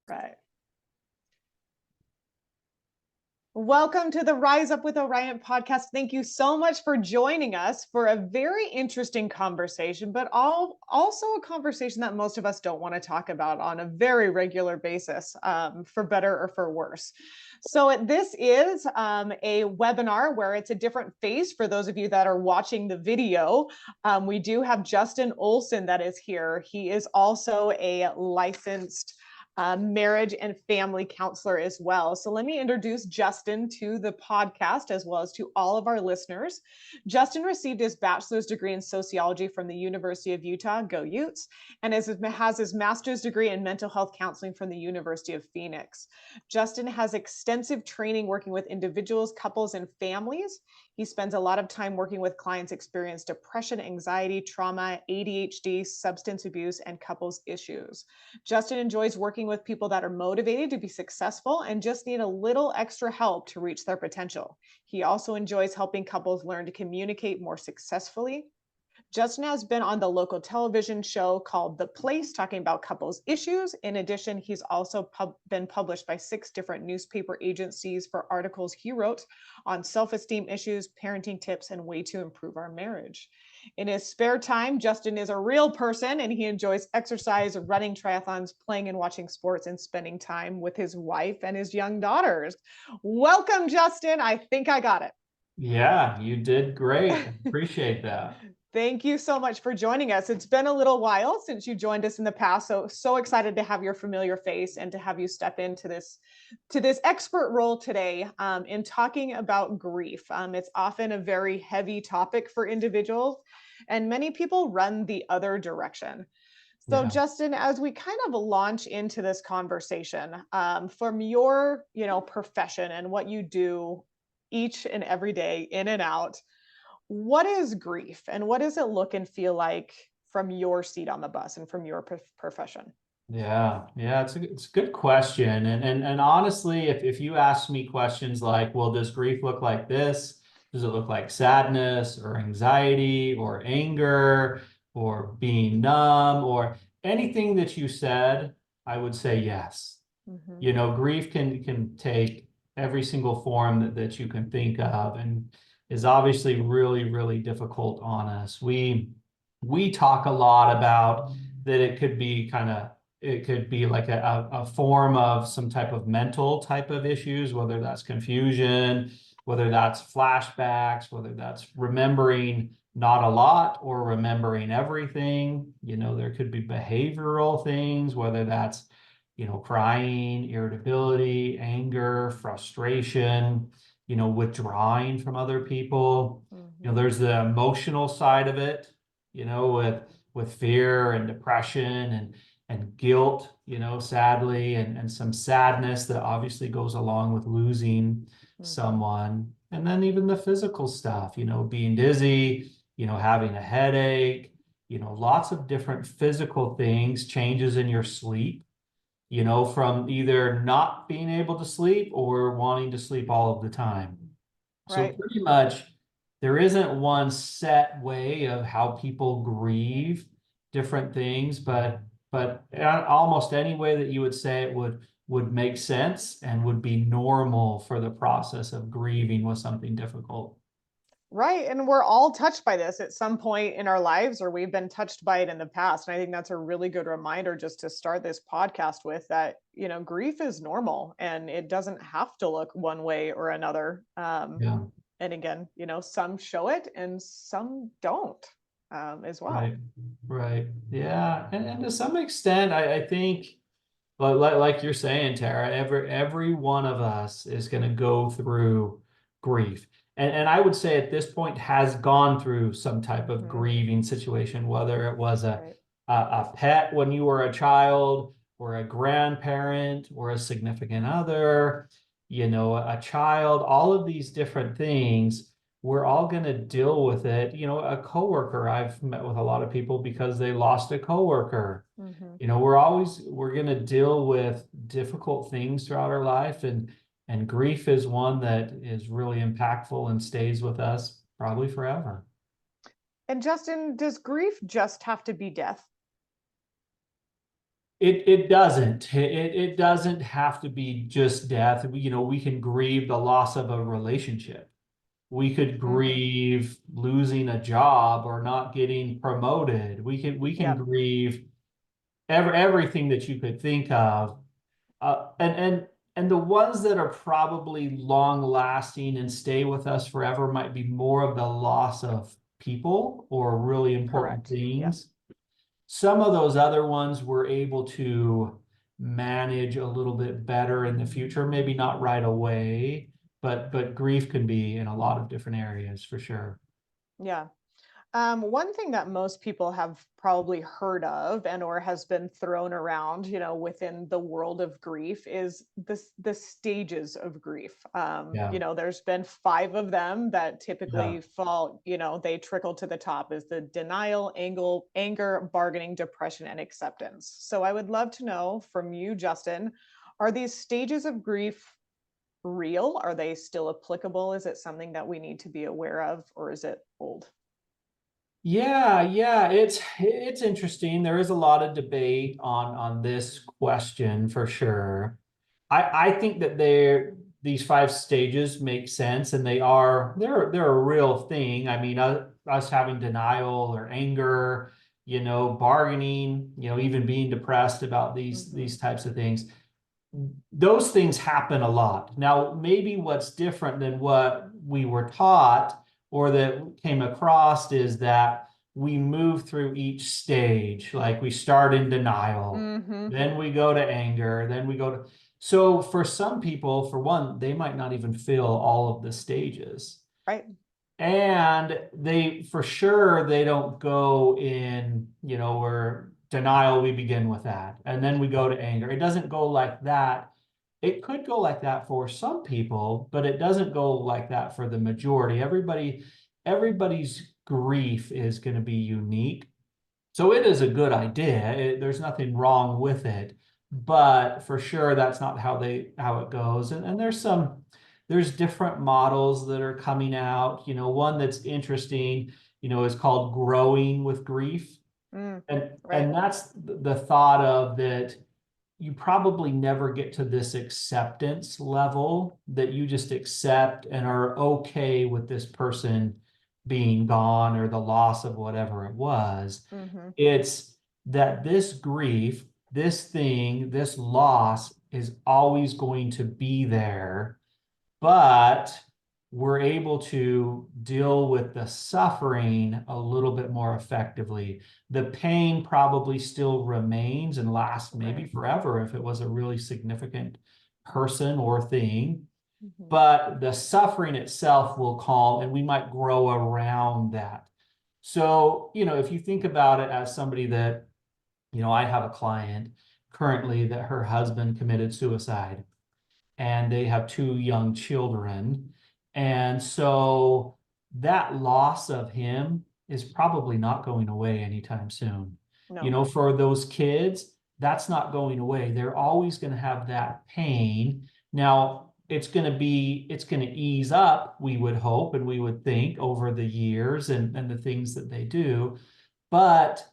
Right. Welcome to the Rise Up with Orion podcast. Thank you so much for joining us for a very interesting conversation, but also a conversation that most of us don't want to talk about on a very regular basis, for better or for worse. So this is a webinar where it's a different face for those of you that are watching the video. We do have Justin Olsen that is here. He is also a licensed marriage and family counselor as well. So let me introduce Justin to the podcast as well as to all of our listeners. Justin received his bachelor's degree in sociology from the University of Utah, go Utes, and has his master's degree in mental health counseling from the University of Phoenix. Justin has extensive training working with individuals, couples, and families. He spends a lot of time working with clients experiencing depression, anxiety, trauma, ADHD, substance abuse, and couples issues. Justin enjoys working with people that are motivated to be successful and just need a little extra help to reach their potential. He also enjoys helping couples learn to communicate more successfully. Justin has been on the local television show called The Place, talking about couples issues. In addition, he's also been published by 6 different newspaper agencies for articles he wrote on self-esteem issues, parenting tips, and way to improve our marriage. In his spare time, Justin is a real person and he enjoys exercise, running triathlons, playing and watching sports, and spending time with his wife and his young daughters. Welcome, Justin. I think I got it. Yeah, you did great. Appreciate that. Thank you so much for joining us. It's been a little while since you joined us in the past, so excited to have your familiar face and to have you step into this expert role today in talking about grief. It's often a very heavy topic for individuals, and many people run the other direction. So, Yeah. Justin, as we kind of launch into this conversation, from your profession and what you do each and every day, in and out, what is grief and what does it look and feel like from your seat on the bus and from your profession? Yeah, it's a good question. And honestly, if you ask me questions like, well, does grief look like this? Does it look like sadness or anxiety or anger or being numb or anything that you said, I would say yes. Mm-hmm. You know, grief can take every single form that you can think of and is obviously really, really difficult on us. We talk a lot about that it could be like a form of some type of mental type of issues, whether that's confusion, whether that's flashbacks, whether that's remembering not a lot or remembering everything. You know, there could be behavioral things, whether that's, crying, irritability, anger, frustration, withdrawing from other people. Mm-hmm. There's the emotional side of it, with fear and depression and guilt, sadly, and some sadness that obviously goes along with losing Mm-hmm. someone. And then even the physical stuff, being dizzy, having a headache, lots of different physical things, changes in your sleep, from either not being able to sleep or wanting to sleep all of the time. So Right. pretty much there isn't one set way of how people grieve different things, but almost any way that you would say it would make sense and would be normal for the process of grieving with something difficult. Right. And we're all touched by this at some point in our lives, or we've been touched by it in the past. And I think that's a really good reminder just to start this podcast with that, grief is normal and it doesn't have to look one way or another. Yeah, And again, some show it and some don't, as well. right, right. Yeah. And to some extent, I think like you're saying, Tara, every one of us is going to go through grief. And I would say at this point has gone through some type of Mm-hmm. grieving situation, whether it was Right. a pet when you were a child, or a grandparent, or a significant other, a child, all of these different things, we're all going to deal with it. A coworker, I've met with a lot of people because they lost a coworker. Mm-hmm. We're going to deal with difficult things throughout our life, and grief is one that is really impactful and stays with us probably forever. And Justin, does grief just have to be death? It doesn't. It doesn't have to be just death. We can grieve the loss of a relationship. We could Mm-hmm. grieve losing a job or not getting promoted. We can Yep. grieve everything that you could think of. And the ones that are probably long lasting and stay with us forever might be more of the loss of people or really important Correct. Yep. things. Some of those other ones we're able to manage a little bit better in the future, maybe not right away, but grief can be in a lot of different areas for sure. Yeah. One thing that most people have probably heard of and or has been thrown around, within the world of grief is the stages of grief. Yeah. There's been five of them that Yeah. typically fall, they trickle to the top is the denial, anger, bargaining, depression, and acceptance. So I would love to know from you, Justin, are these stages of grief real? Are they still applicable? Is it something that we need to be aware of, or is it old? Yeah, it's interesting. There is a lot of debate on this question for sure. I think that these five stages make sense and they're a real thing. I mean, us having denial or anger, bargaining, even being depressed about these Mm-hmm. these types of things. Those things happen a lot. Now, maybe what's different than what we were taught or that came across is that we move through each stage. Like we start in denial, Mm-hmm. then we go to anger, then we go to. So for some people, for one, they might not even feel all of the stages. Right. And they, for sure, they don't go in, where denial, we begin with that. And then we go to anger. It doesn't go like that. It could go like that for some people, but it doesn't go like that for the majority. Everybody's grief is going to be unique. So it is a good idea. There's nothing wrong with it, but for sure that's not how it goes. And there's different models that are coming out. One that's interesting, is called growing with grief. Mm, And right. that's the thought of that you probably never get to this acceptance level that you just accept and are okay with this person being gone or the loss of whatever it was. Mm-hmm. It's that this grief, this thing, this loss is always going to be there, but we're able to deal with the suffering a little bit more effectively. The pain probably still remains and lasts maybe Right. forever if it was a really significant person or thing, Mm-hmm. but the suffering itself will calm and we might grow around that. So, if you think about it as somebody that, I have a client currently that her husband committed suicide and they have two young children. And so that loss of him is probably not going away anytime soon. No. For those kids, that's not going away. They're always going to have that pain. Now, it's going to ease up, we would hope, and we would think over the years and the things that they do. But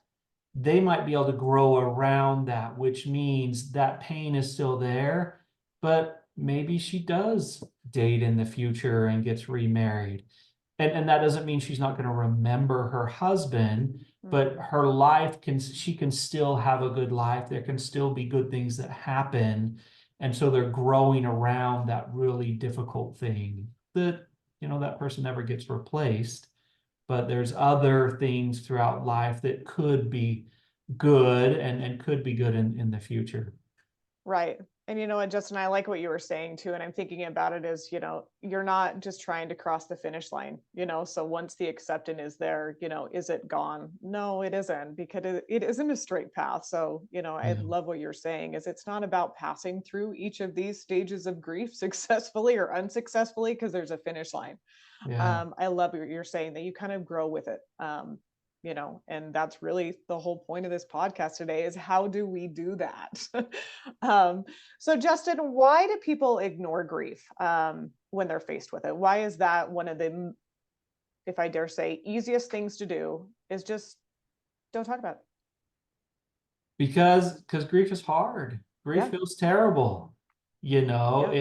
they might be able to grow around that, which means that pain is still there, but maybe she does date in the future and gets remarried. And that doesn't mean she's not going to remember her husband, but Mm-hmm. her life she can still have a good life. There can still be good things that happen. And so they're growing around that really difficult thing that, that person never gets replaced, but there's other things throughout life that could be good and could be good in the future. Right. And you know what, Justin, I like what you were saying too. And I'm thinking about it as, you're not just trying to cross the finish line, so once the acceptance is there, is it gone? No, it isn't, because it isn't a straight path. So, I Yeah. love what you're saying is it's not about passing through each of these stages of grief successfully or unsuccessfully, because there's a finish line. Yeah. I love what you're saying, that you kind of grow with it. And that's really the whole point of this podcast today is how do we do that? um, so Justin, why do people ignore grief when they're faced with it? Why is that one of the, if I dare say, easiest things to do is just don't talk about it? because grief is hard. Grief Yeah. feels terrible. Yeah.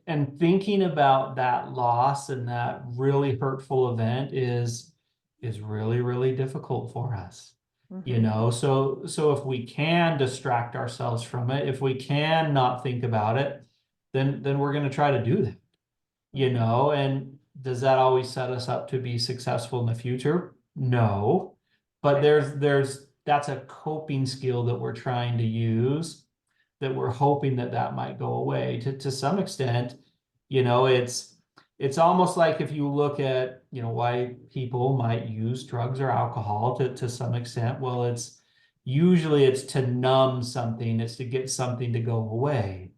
And thinking about that loss and that really hurtful event is really, really difficult for us. Mm-hmm. So if we can distract ourselves from it, if we can not think about it, then we're going to try to do that. Mm-hmm. And does that always set us up to be successful in the future? No. But Right. that's a coping skill that we're trying to use, that we're hoping that that might go away to some extent. It's almost like if you look at, why people might use drugs or alcohol to some extent. Well, it's to numb something, it's to get something to go away.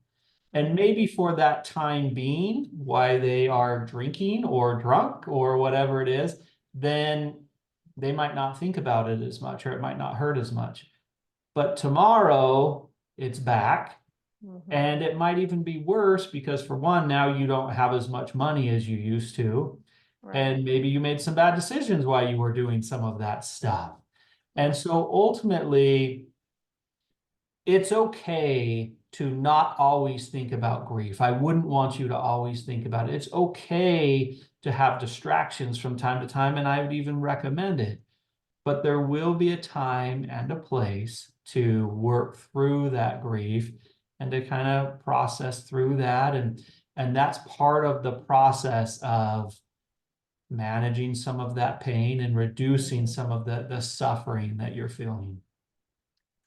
And Mm-hmm. maybe for that time being, why they are drinking or drunk or whatever it is, then they might not think about it as much, or it might not hurt as much. But tomorrow it's back, Mm-hmm. and it might even be worse because, for one, now you don't have as much money as you used to. Right. And maybe you made some bad decisions while you were doing some of that stuff. And Right. so ultimately, it's okay to not always think about grief. I wouldn't want you to always think about it. It's okay to have distractions from time to time, and I would even recommend it. But there will be a time and a place to work through that grief and to kind of process through that. And that's part of the process of managing some of that pain and reducing Mm-hmm. some of the suffering that you're feeling.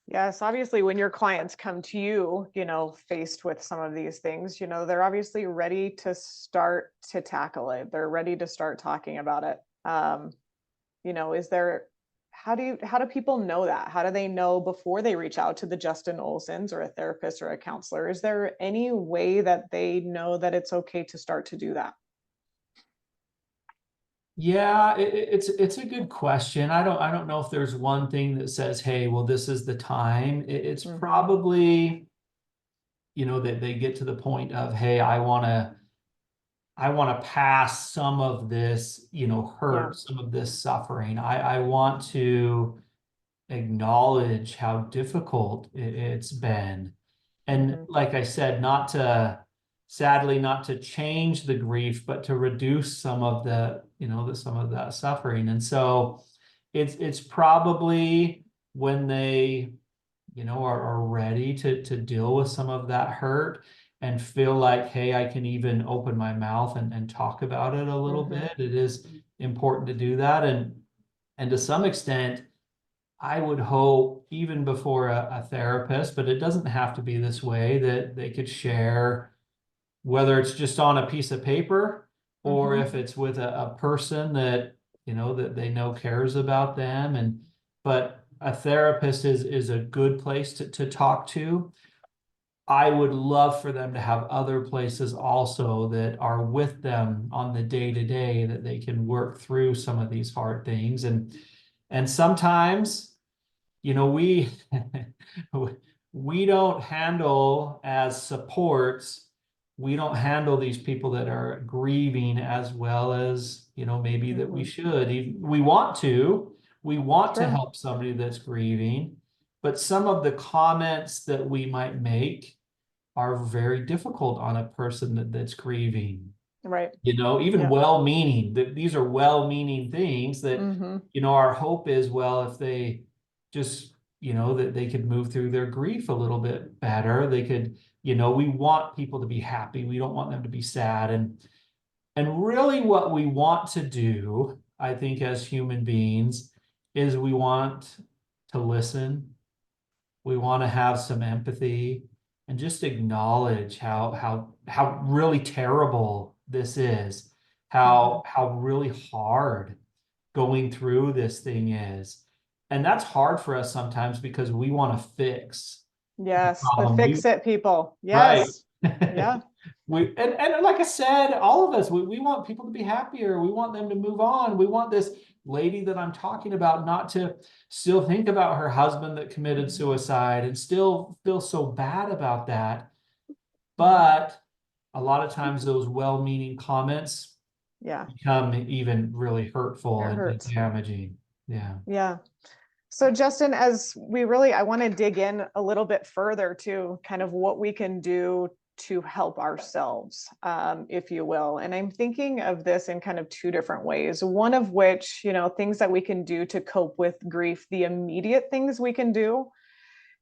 Yes, obviously, when your clients come to you, faced with some of these things, they're obviously ready to start to tackle it. They're ready to start talking about it. Is there, how do people know that? How do they know before they reach out to the Justin Olsens or a therapist or a counselor? Is there any way that they know that it's okay to start to do that? Yeah, it's a good question. I don't know if there's one thing that says, hey, well, this is the time. It's Mm-hmm. probably, that they get to the point of, hey, I want to pass some of this, Yeah. hurt, some of this suffering. I want to acknowledge how difficult it's been. And Mm-hmm. like I said, sadly, not to change the grief, but to reduce some of some of that suffering. And so it's probably when they, are ready to deal with some of that hurt and feel like, hey, I can even open my mouth and talk about it a little Mm-hmm. bit. It is important to do that. And to some extent, I would hope even before a therapist, but it doesn't have to be this way, that they could share, whether it's just on a piece of paper or Mm-hmm. if it's with a person that, that they know cares about them. But a therapist is a good place to talk to. I would love for them to have other places also that are with them on the day to day, that they can work through some of these hard things. And sometimes, we we don't handle, as supports, we don't handle these people that are grieving as well as, maybe that we Mm-hmm. should. We want to Sure. help somebody that's grieving, but some of the comments that we might make are very difficult on a person that's grieving. Right. Even Yeah. well-meaning, that these are well-meaning things that, Mm-hmm. our hope is, well, if they just, that they could move through their grief a little bit better. They could, we want people to be happy. We don't want them to be sad. And really what we want to do, I think, as human beings, is we want to listen. We want to have some empathy and just acknowledge how really terrible this is, Mm-hmm. how really hard going through this thing is. And that's hard for us sometimes because we want to fix the Yes, the problem. fix it people. Right. Yes. Yeah. And like I said, all of us, we want people to be happier. We want them to move on. We want this lady that I'm talking about not to still think about her husband that committed suicide and still feel so bad about that. Mm-hmm. But a lot of times those well-meaning comments Yeah. become even really hurtful It and hurts. damaging. Yeah. Yeah. So Justin, I want to dig in a little bit further to kind of what we can do to help ourselves, if you will. And I'm thinking of this in kind of two different ways. One of which, things that we can do to cope with grief, the immediate things we can do.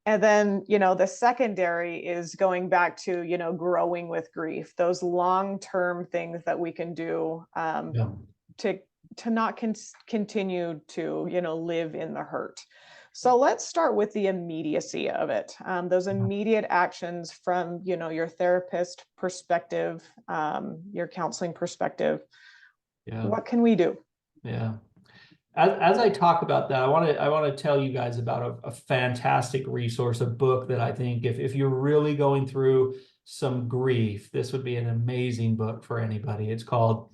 And then, the secondary is going back to, growing with grief, those long-term things that we can do Yeah. to not continue to live in the hurt. So let's start with the immediacy of it. Those immediate actions from your therapist perspective, your counseling perspective. Yeah. What can we do? Yeah. As I talk about that, I want to tell you guys about a fantastic resource, a book that I think if you're really going through some grief, this would be an amazing book for anybody. It's called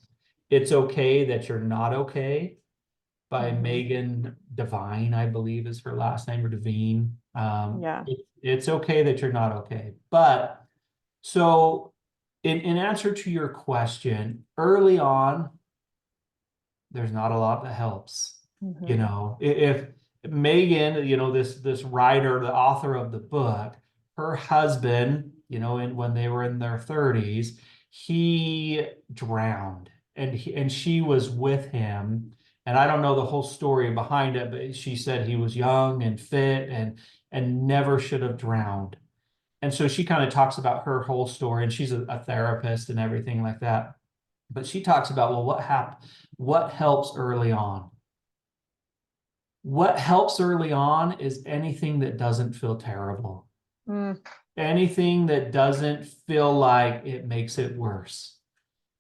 "It's Okay That You're Not Okay" by Megan Devine, I believe is her last name, or Devine. Yeah. It's okay that you're not okay. But so in answer to your question, early on, there's not a lot that helps. Mm-hmm. If Megan, this writer, the author of the book, her husband, and when they were in their 30s, he drowned, and she was with him. And I don't know the whole story behind it, but she said he was young and fit and never should have drowned. And so she kind of talks about her whole story, and she's a therapist and everything like that. But she talks about, well, what helps early on? What helps early on is anything that doesn't feel terrible. Mm. Anything that doesn't feel like it makes it worse.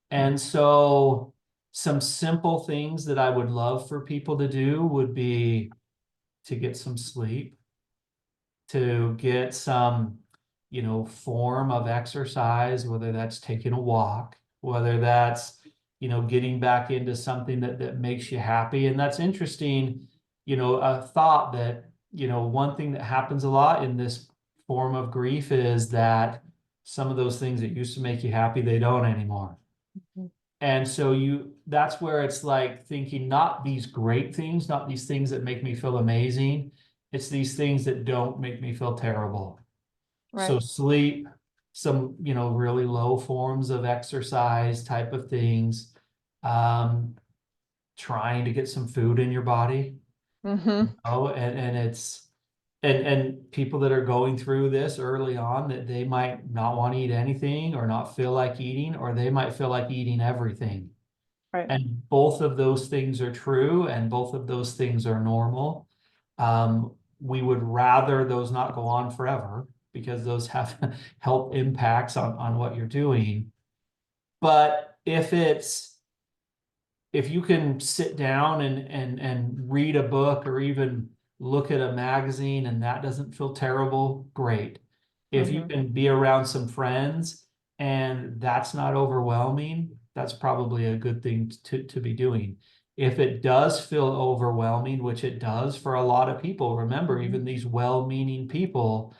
And so some simple things that I would love for people to do would be to get some sleep, to get some, form of exercise, whether that's taking a walk, whether that's, getting back into something that makes you happy. And that's interesting, a thought that, one thing that happens a lot in this form of grief is that some of those things that used to make you happy, they don't anymore. Mhm. And so that's where it's like thinking, not these great things, not these things that make me feel amazing. It's these things that don't make me feel terrible. Right. So sleep, some, really low forms of exercise type of things, um, trying to get some food in your body, Mm-hmm. and and people that are going through this early on, that they might not want to eat anything or not feel like eating, or they might feel like eating everything. Right. And both of those things are true, and both of those things are normal. We would rather those not go on forever, because those have health impacts on what you're doing. But if you can sit down and read a book, or even look at a magazine, and that doesn't feel terrible, great. If you Mm-hmm. can be around some friends and that's not overwhelming, that's probably a good thing to be doing. If it does feel overwhelming, which it does for a lot of people, remember, Mm-hmm. even these well-meaning people,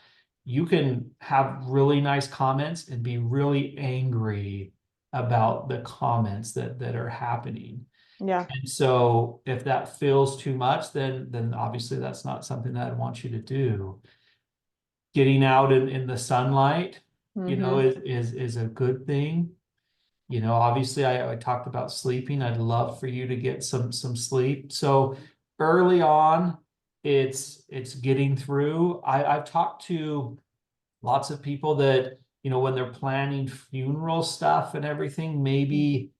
you can have really nice comments and be really angry about the comments that are happening. Yeah. And so if that feels too much, then obviously that's not something that I want you to do. Getting out in the sunlight, Mm-hmm. is a good thing. Obviously I talked about sleeping. I'd love for you to get some sleep. So early on, it's getting through. I've talked to lots of people that, when they're planning funeral stuff and everything, maybe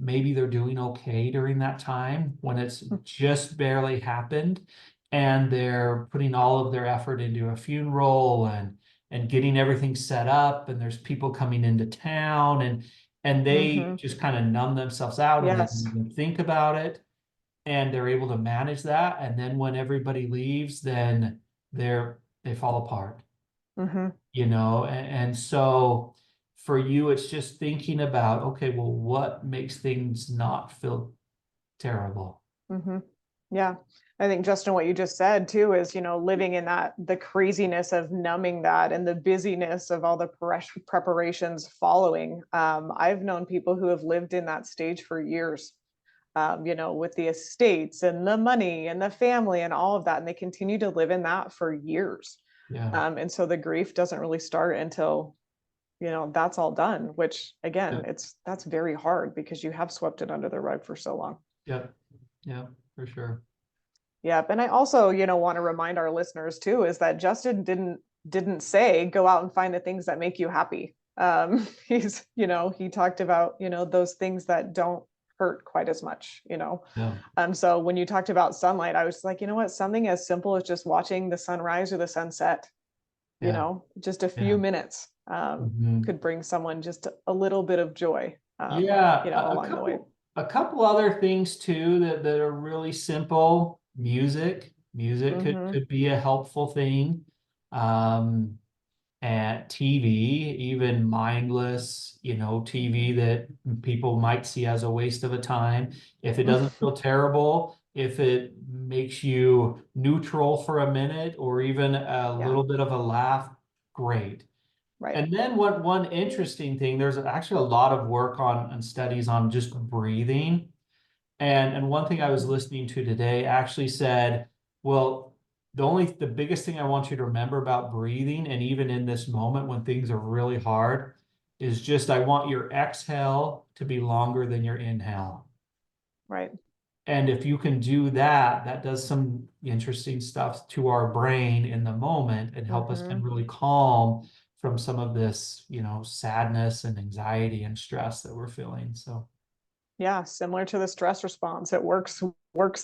they're doing okay during that time when it's just barely happened, and they're putting all of their effort into a funeral and getting everything set up, and there's people coming into town, and they Mm-hmm. just kind of numb themselves out, and they don't Yes. even think about it, and they're able to manage that. And then when everybody leaves, then they fall apart. Mm-hmm. And so for you, it's just thinking about, okay, well, what makes things not feel terrible? Mm-hmm. Yeah. I think, Justin, what you just said too is, living in the craziness of numbing that and the busyness of all the preparations following. I've known people who have lived in that stage for years. with the estates and the money and the family and all of that. And they continue to live in that for years. Yeah. And so the grief doesn't really start until, that's all done, which again, Yep. that's very hard because you have swept it under the rug for so long. Yep. Yep. For sure. Yep. And I also, want to remind our listeners too, is that Justin didn't say go out and find the things that make you happy. He talked about, those things that don't hurt quite as much. Yeah. And so when you talked about sunlight, I was like, you know what, something as simple as just watching the sunrise or the sunset, Yeah. just a few Yeah. minutes Mhm. could bring someone just a little bit of joy, Yeah. A along the way. couple other things too that are really simple. Music Hmm. could be a helpful thing. Um, and TV, even mindless, TV that people might see as a waste of a time. If it doesn't feel terrible, if it makes you neutral for a minute or even a Yeah, little bit of a laugh, great. right. And then one interesting thing, there's actually a lot of work on and studies on just breathing. And one thing I was Mhm. listening to today actually said, well, the biggest thing I want you to remember about breathing, and even in this moment when things are really hard, is just I want your exhale to be longer than your inhale. Right. And if you can do that, that does some interesting stuff to our brain in the moment and help us kind Hmm. of really calm from some of this, sadness and anxiety and stress that we're feeling. So Yeah, similar to the stress response. It works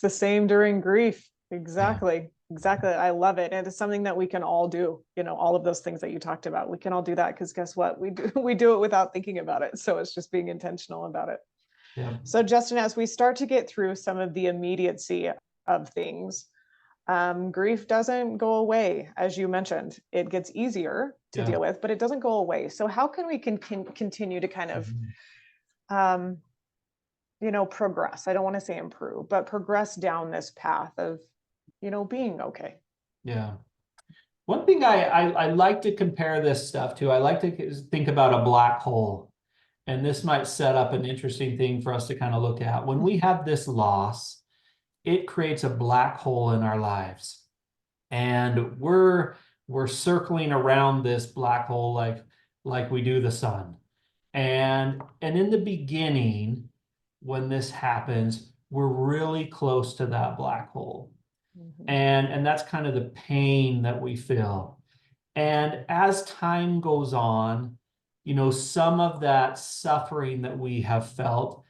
the same during grief. yeah, Exactly. Exactly. I love it. And it's something that we can all do, all of those things that you talked about. We can all do that because guess what? We do we do it without thinking about it. So it's just being intentional about it. yeah, So Justin, as we start to get through some of the immediacy of things, grief doesn't go away, as you mentioned. It gets easier to yeah. deal with, but it doesn't go away. So how can we continue to kind of Mhm. um, progress. I don't want to say improve, but progress down this path of, being okay. Yeah. One thing I like to compare this stuff to, I like to think about a black hole. And this might set up an interesting thing for us to kind of look at. When we have this loss, it creates a black hole in our lives. And we're circling around this black hole like we do the sun. And in the beginning, when this happens, we're really close to that black hole. Mhm. And that's kind of the pain that we feel. And as time goes on, some of that suffering that we have felt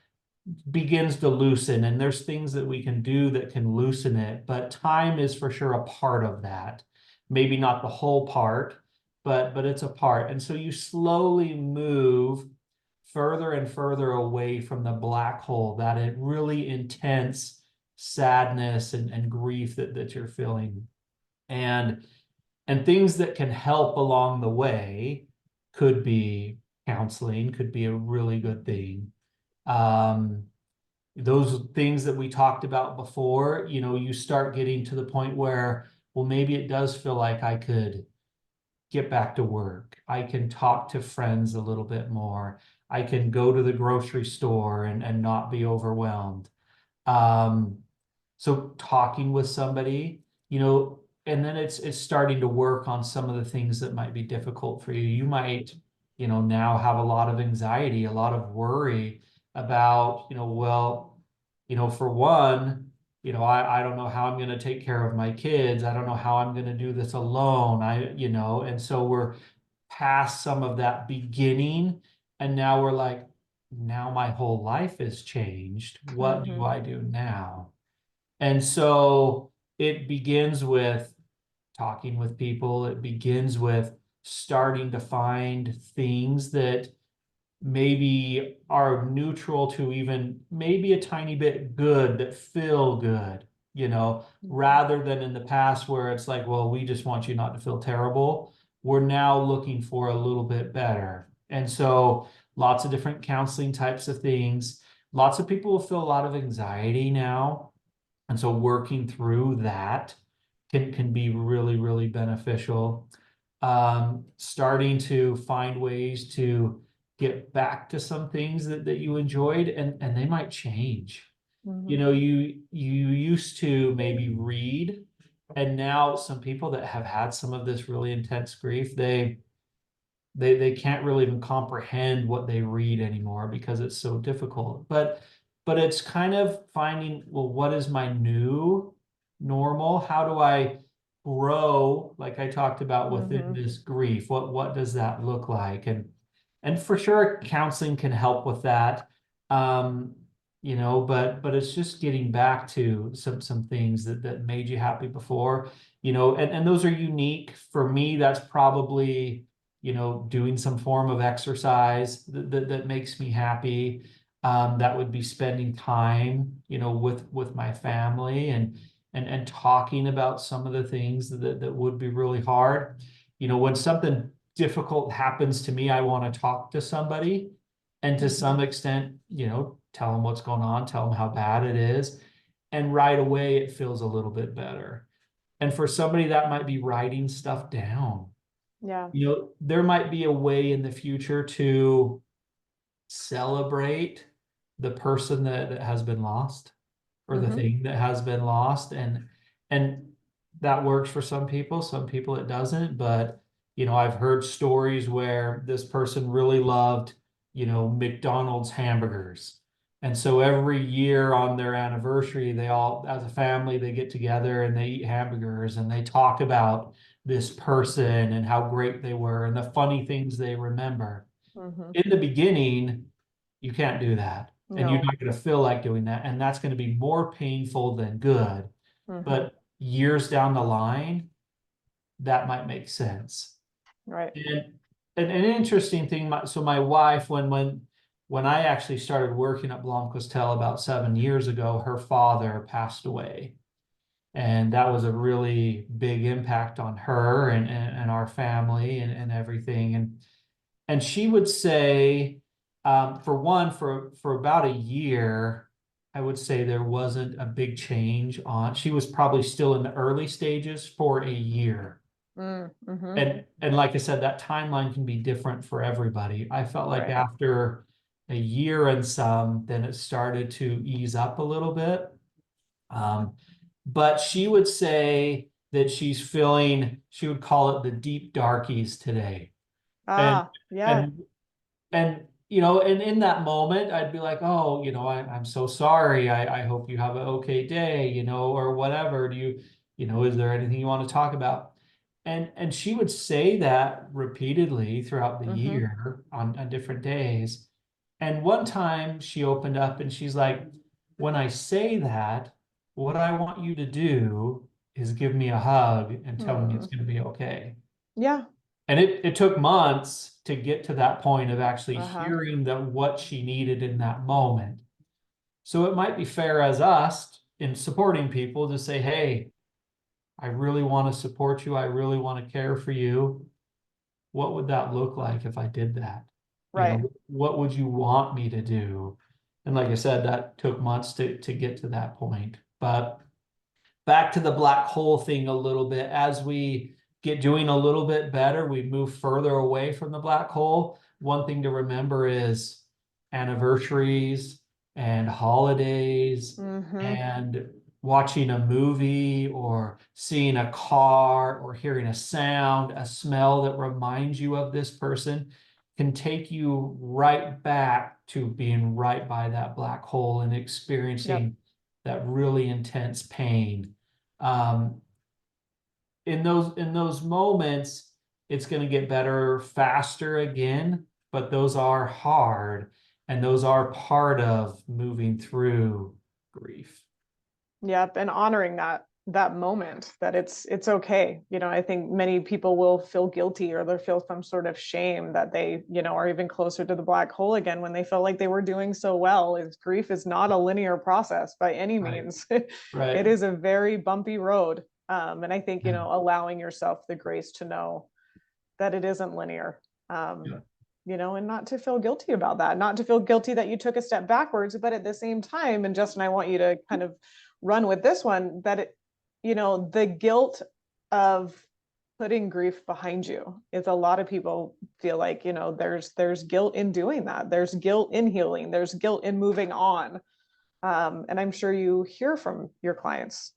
begins to loosen, and there's things that we can do that can loosen it, but time is for sure a part of that. Maybe not the whole part, but it's a part. And so you slowly move further and further away from the black hole, that it really intense sadness and grief that you're feeling. And things that can help along the way could be counseling, could be a really good thing. Um, those things that we talked about before, you start getting to the point where, well, maybe it does feel like I could get back to work. I can talk to friends a little bit more. I can go to the grocery store and not be overwhelmed. Um, so talking with somebody, and then it's starting to work on some of the things that might be difficult for you. You might, now have a lot of anxiety, a lot of worry about, well, for one, I don't know how I'm going to take care of my kids. I don't know how I'm going to do this alone. And so we're past some of that beginning, and now we're like, now my whole life has changed. What do Mhm. I do now? And so it begins with talking with people. It begins with starting to find things that maybe are neutral to even maybe a tiny bit good, that feel good, Mhm. rather than in the past where it's like, well, we just want you not to feel terrible. We're now looking for a little bit better. And so lots of different counseling types of things. Lots of people will feel a lot of anxiety now. And so working through that can be really, really beneficial. Starting to find ways to get back to some things that you enjoyed, and they might change. You know, you used to maybe read, and now some people that have had some of this really intense grief, they can't really even comprehend what they read anymore because it's so difficult. But it's kind of finding, well, what is my new normal? How do I grow, like I talked about, within this grief? What does that look like? And for sure, counseling can help with that. Um, you know, but it's just getting back to some things that made you happy before, you know, and those are unique. For me, that's probably, you know, doing some form of exercise that makes me happy. That would be spending time, you know, with my family and talking about some of the things that would be really hard. You know, when something difficult happens to me, I want to talk to somebody and to some extent, you know, tell them what's going on, tell them how bad it is. And right away, it feels a little bit better. And for somebody that might be writing stuff down, Yeah. you know, there might be a way in the future to celebrate the person that has been lost or the thing that has been lost. And that works for some people it doesn't. But, you know, I've heard stories where this person really loved, you know, McDonald's hamburgers. And so every year on their anniversary, they all, as a family, they get together and they eat hamburgers and they talk about this person and how great they were and the funny things they remember. In the beginning, you can't do that. And you're No. not going to feel like doing that. And that's going to be more painful than good. But years down the line, that might make sense. Right. And an interesting thing, so my wife, when I actually started working at Blomquist about 7 years ago, her father passed away. And that was a really big impact on her and our family and everything. And she would say, for one, for about a year, I would say there wasn't a big change on. She was probably still in the early stages for a year. And like I said, that timeline can be different for everybody. I felt like Right. after a year and some, then it started to ease up a little bit. But she would say that she's feeling, she would call it the deep darkies today. And Ah, yeah. and and you know, and in that moment, I'd be like, oh, you know, I'm so sorry. I hope you have an okay day, you know, or whatever. Do you, you know, is there anything you want to talk about? And she would say that repeatedly throughout the year on different days. And one time she opened up and she's like, when I say that, what I want you to do is give me a hug and tell me it's going to be okay. Yeah. And it took months to get to that point of actually Uh-huh. hearing that what she needed in that moment. So it might be fair as us in supporting people to say, hey, I really want to support you. I really want to care for you. What would that look like if I did that? You Right. know, what would you want me to do? And like I said, that took months to get to that point. But back to the black hole thing a little bit. As we get doing a little bit better, we move further away from the black hole. One thing to remember is anniversaries and holidays and watching a movie or seeing a car or hearing a sound, a smell that reminds you of this person can take you right back to being right by that black hole and Yep. experiencing that really intense pain. um, in those moments, it's going to get better faster again, but those are hard, and those are part of moving through grief. Yep. And honoring that moment that it's okay. You know, I think many people will feel guilty or they'll feel some sort of shame that they, you know, are even closer to the black hole again when they felt like they were doing so well. Is grief is not a linear process by any Right, means. right. It is a very bumpy road. And I think, you Yeah, know, allowing yourself the grace to know that it isn't linear. yeah, You know, and not to feel guilty about that, not to feel guilty that you took a step backwards, but at the same time, and Justin, I want you to kind of run with this one, that it, you know, the guilt of putting grief behind you is a lot of people feel like, you know, there's guilt in doing that. There's guilt in healing. There's guilt in moving on. And I'm sure you hear from your clients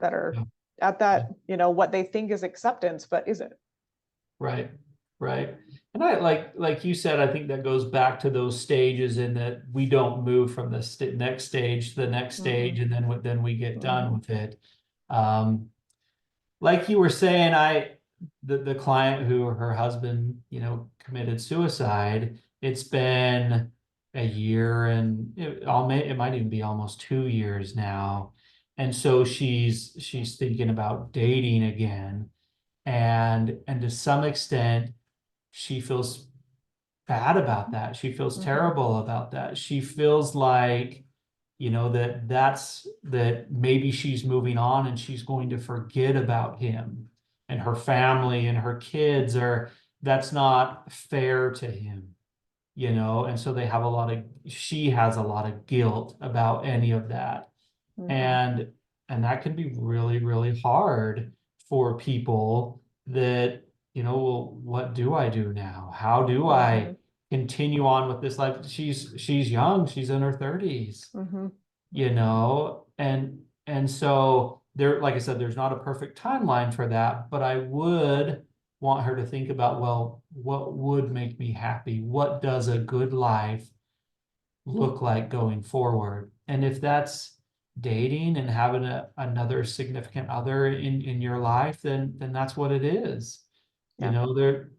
that are Yeah. at that, what they think is acceptance, but isn't. Right, right. And I like you said, I think that goes back to those stages in that we don't move from the next stage to the next Mm-hmm. stage, and then we get done Mm-hmm. with it. Um, like you were saying, the client who her husband, committed suicide, it's been a year and it might even be almost 2 years now. And so she's thinking about dating again. And to some extent, she feels bad about that. She feels Mm-hmm. terrible about that. She feels like, that maybe she's moving on and she's going to forget about him and her family and her kids, or that's not fair to him, and so she has a lot of guilt about any of that. Mm-hmm. And that can be really, really hard for people that, well, what do I do now? How do Mm-hmm. I continue on with this life? She's young, she's in her 30s, Mm-hmm. and so there, like I said, there's not a perfect timeline for that, but I would want her to think about, well, what would make me happy? What does a good life look like going forward? And if that's dating and having another significant other in your life, then that's what it is. Yeah.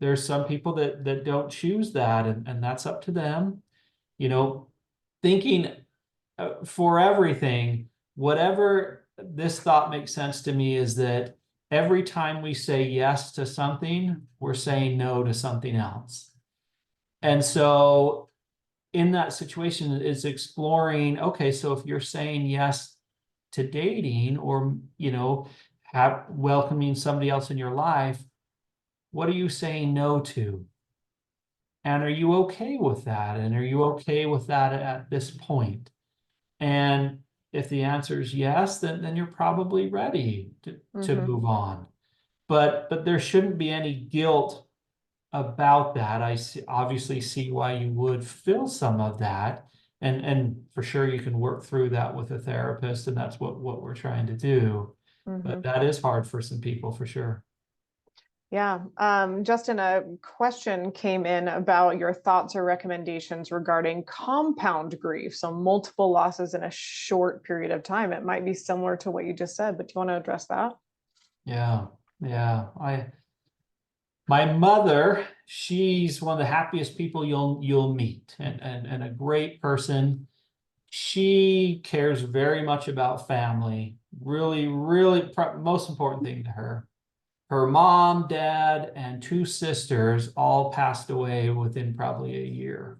There's some people that don't choose that, and that's up to them. You know, thinking for everything, whatever, this thought makes sense to me is that every time we say yes to something, we're saying no to something else. And so in that situation is exploring, okay, so if you're saying yes to dating, or have welcoming somebody else in your life, what are you saying no to? And are you okay with that? And are you okay with that at this point? And if the answer is yes, then you're probably ready to Mm-hmm. move on. But there shouldn't be any guilt about that. Obviously see why you would feel some of that. And for sure you can work through that with a therapist, and that's what we're trying to do. Mm-hmm. But that is hard for some people for sure. Yeah. Justin, a question came in about your thoughts or recommendations regarding compound grief. So multiple losses in a short period of time. It might be similar to what you just said, but do you want to address that? Yeah. Yeah. My mother, she's one of the happiest people you'll meet, and a great person. She cares very much about family. Really, really, most important thing to her. Her mom, dad, and two sisters all passed away within probably a year.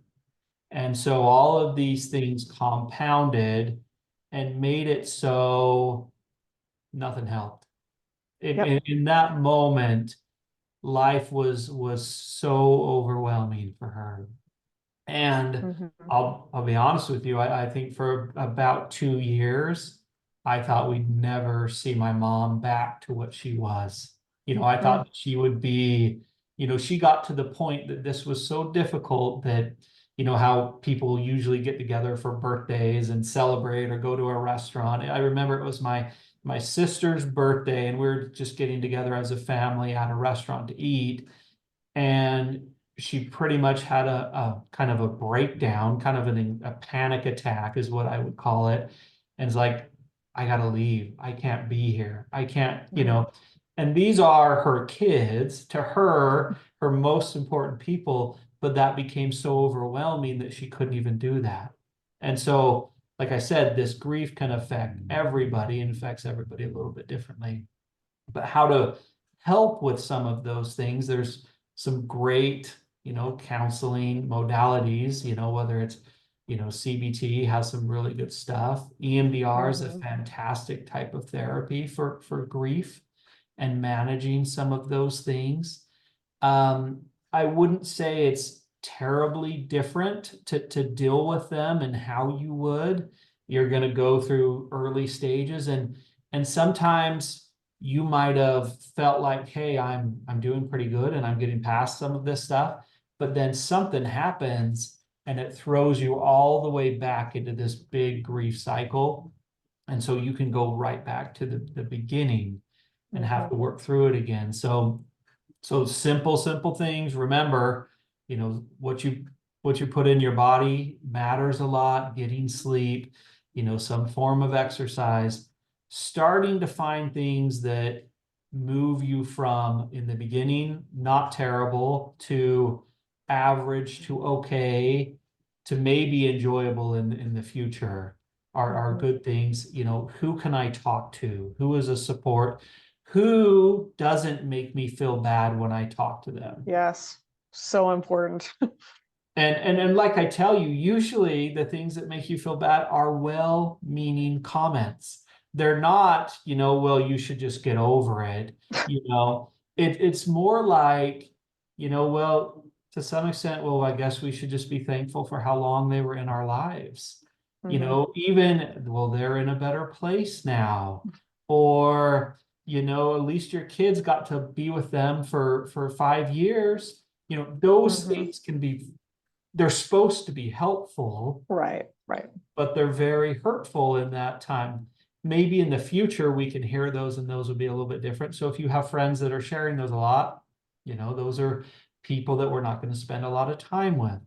And so all of these things compounded and made it so nothing helped. Yep. In that moment, life was so overwhelming for her. And Mm-hmm. I'll be honest with you, I think for about 2 years, I thought we'd never see my mom back to what she was. I thought that she would be, she got to the point that this was so difficult that, how people usually get together for birthdays and celebrate or go to a restaurant. I remember it was my sister's birthday, and we were just getting together as a family at a restaurant to eat, and she pretty much had a kind of a breakdown, kind of a panic attack is what I would call it. And it's like, I gotta leave. I can't be here. I can't, Mm-hmm. and these are her kids, to her most important people, but that became so overwhelming that she couldn't even do that. And so, like I said, this grief can affect everybody and affects everybody a little bit differently. But how to help with some of those things, there's some great, counseling modalities, whether it's, CBT has some really good stuff. EMDR is a Mm-hmm. fantastic type of therapy for grief and managing some of those things. Um, I wouldn't say it's terribly different to deal with them and how you would. You're going to go through early stages, and sometimes you might have felt like, hey, I'm doing pretty good and I'm getting past some of this stuff, but then something happens and it throws you all the way back into this big grief cycle. And so you can go right back to the beginning and have to work through it again. So simple things. Remember, what you put in your body matters a lot. Getting sleep, some form of exercise, starting to find things that move you from, in the beginning, not terrible, to average, to okay, to maybe enjoyable in the future are good things. Who can I talk to? Who is a support? Who doesn't make me feel bad when I talk to them? Yes, so important. And like I tell you, usually the things that make you feel bad are well-meaning comments. They're not, well, you should just get over it. It's more like, well, to some extent, well, I guess we should just be thankful for how long they were in our lives. Even, well, they're in a better place now. Or, at least your kids got to be with them for 5 years. Those things can be, they're supposed to be helpful, Right. but they're very hurtful in that time. Maybe in the future we can hear those, and those will be a little bit different. So if you have friends that are sharing those a lot, those are people that we're not going to spend a lot of time with.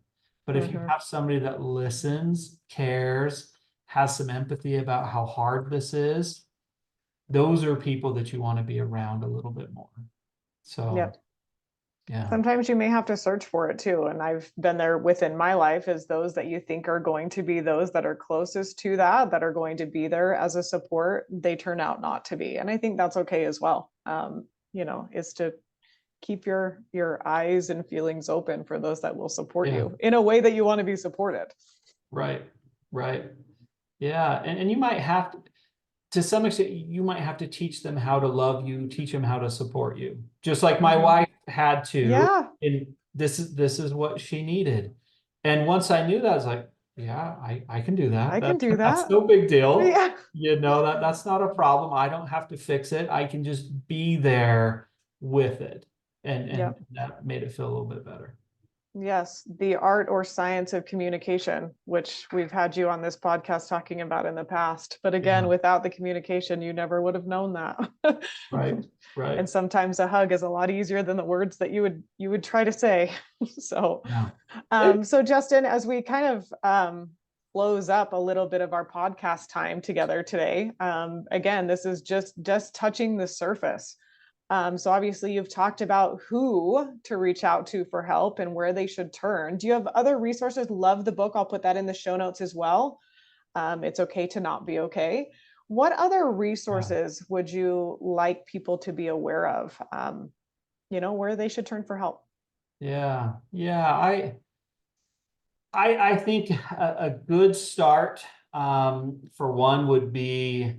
But if you have somebody that listens, cares, has some empathy about how hard this is, those are people that you want to be around a little bit more. So Yep. yeah. Sometimes you may have to search for it too. And I've been there within my life, as those that you think are going to be those that are closest to that are going to be there as a support, they turn out not to be. And I think that's okay as well. Is to keep your eyes and feelings open for those that will support you in a way that you want to be supported. Right. Yeah. And you might have to some extent, you might have to teach them how to love you, teach them how to support you. Just like my wife had to. Yeah. And this is what she needed. And once I knew that, I was like, yeah, I can do that. I can do that. That's no big deal. Yeah. That's not a problem. I don't have to fix it. I can just be there with it. And that made it feel a little bit better. Yes, the art or science of communication, which we've had you on this podcast talking about in the past. But again, without the communication, you never would have known that. Right. And sometimes a hug is a lot easier than the words that you would try to say. So, so Justin, as we kind of close up a little bit of our podcast time together today, again, this is just touching the surface. So obviously you've talked about who to reach out to for help and where they should turn. Do you have other resources? Love the book. I'll put that in the show notes as well. It's okay to not be okay. What other resources would you like people to be aware of? Where they should turn for help? Yeah. I think a good start, for one, would be,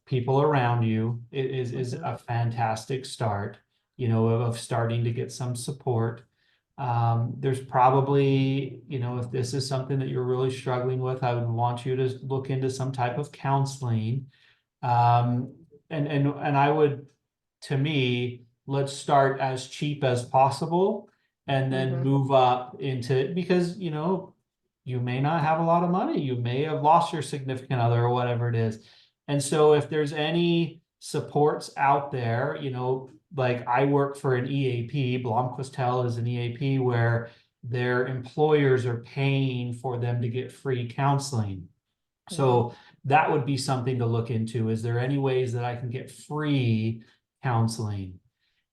people around you is a fantastic start, of starting to get some support. There's probably, if this is something that you're really struggling with, I would want you to look into some type of counseling. And I would, to me, let's start as cheap as possible and then move up into, because, you may not have a lot of money. You may have lost your significant other or whatever it is. And so if there's any supports out there, like I work for an EAP, Blomquist is an EAP where their employers are paying for them to get free counseling. So that would be something to look into. Is there any ways that I can get free counseling?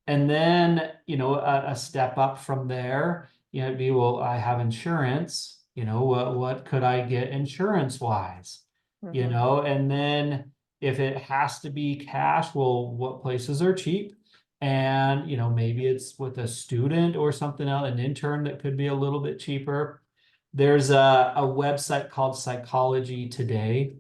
And then, a step up from there, it'd be, well, I have insurance, what could I get insurance wise? And then if it has to be cash, well, what places are cheap? And, maybe it's with a student or something else, an intern that could be a little bit cheaper. There's a website called Psychology Today.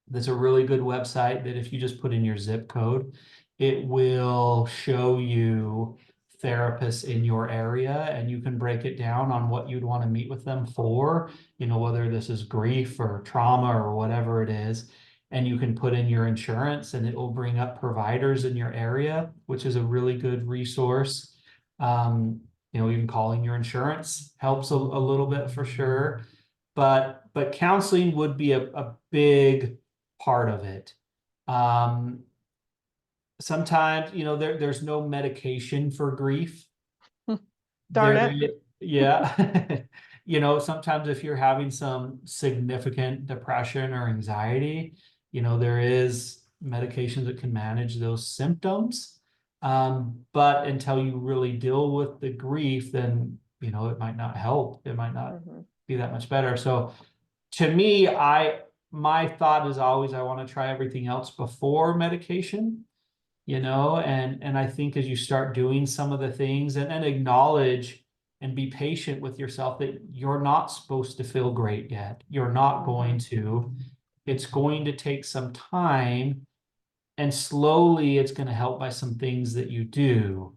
That's a really good website that if you just put in your zip code, it will show you therapists in your area, and you can break it down on what you'd want to meet with them for, whether this is grief or trauma or whatever it is. And you can put in your insurance and it will bring up providers in your area, which is a really good resource. even calling your insurance helps a little bit for sure. But counseling would be a big part of it. Sometimes, there's no medication for grief. Darn There, it. yeah. Sometimes if you're having some significant depression or anxiety, there is medications that can manage those symptoms. But until you really deal with the grief, then, it might not help. It might not Mhm. be that much better. So to me, my thought is always I want to try everything else before medication, and I think as you start doing some of the things and acknowledge and be patient with yourself that you're not supposed to feel great yet. You're not going Mhm. to. It's going to take some time, and slowly it's going to help by some things that you do.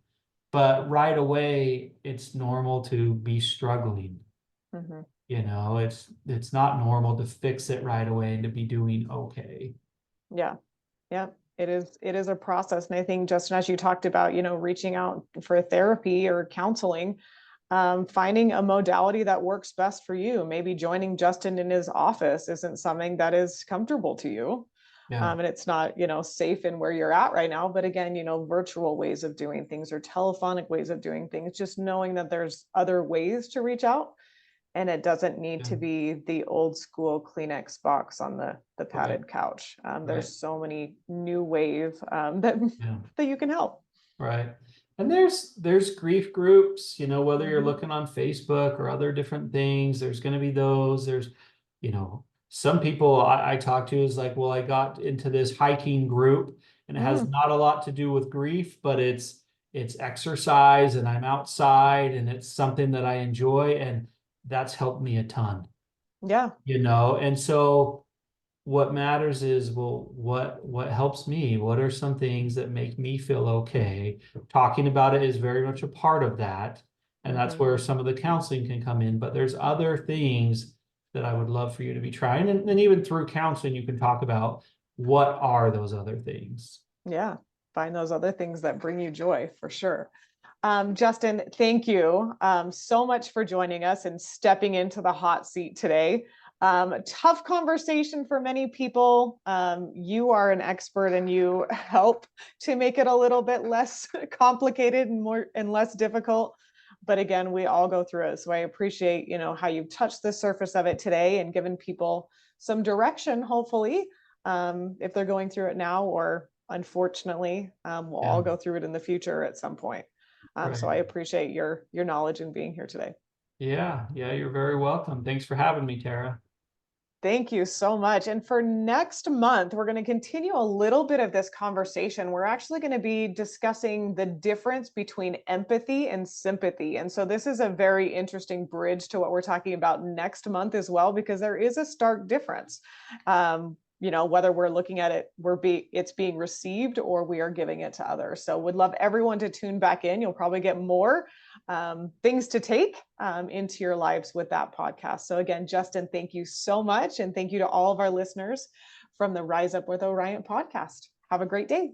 But right away, it's normal to be struggling. Mhm. It's not normal to fix it right away and to be doing okay. Yeah. Yeah. It is a process. And I think, Justin, as you talked about, reaching out for therapy or counseling, finding a modality that works best for you. Maybe joining Justin in his office isn't something that is comfortable to you. Yeah. And it's not, safe in where you're at right now. But again, virtual ways of doing things or telephonic ways of doing things, just knowing that there's other ways to reach out. And it doesn't need Yeah. to be the old school Kleenex box on the Right. padded couch. Right. There's so many new ways that Yeah. that you can help. Right. And there's grief groups, whether you're Mhm. looking on Facebook or other different things, there's going to be those. Some people I talk to is like, well, I got into this hiking group and it has Mm, not a lot to do with grief, but it's exercise and I'm outside and it's something that I enjoy and that's helped me a ton, yeah. and so what matters is, well, what helps me? What are some things that make me feel okay? Talking about it is very much a part of that, and that's Mhm. where some of the counseling can come in. But there's other things that I would love for you to be trying, and even through counseling you can talk about what are those other things. Yeah. Find those other things that bring you joy for sure. Justin, thank you so much for joining us and stepping into the hot seat today. Tough conversation for many people. You are an expert and you help to make it a little bit less complicated and more and less difficult. But again, we all go through it. So I appreciate, how you've touched the surface of it today and given people some direction, hopefully, if they're going through it now, or unfortunately, we'll Yeah, all go through it in the future at some point. So right. I appreciate your knowledge and being here today. Yeah, yeah, you're very welcome. Thanks for having me, Tara. Thank you so much. And for next month, we're going to continue a little bit of this conversation. We're actually going to be discussing the difference between empathy and sympathy. And so this is a very interesting bridge to what we're talking about next month as well, because there is a stark difference. Whether we're looking at it, it's being received or we are giving it to others. So would love everyone to tune back in. You'll probably get more things to take into your lives with that podcast. So again, Justin, thank you so much. And thank you to all of our listeners from the Rise Up with Orion podcast. Have a great day.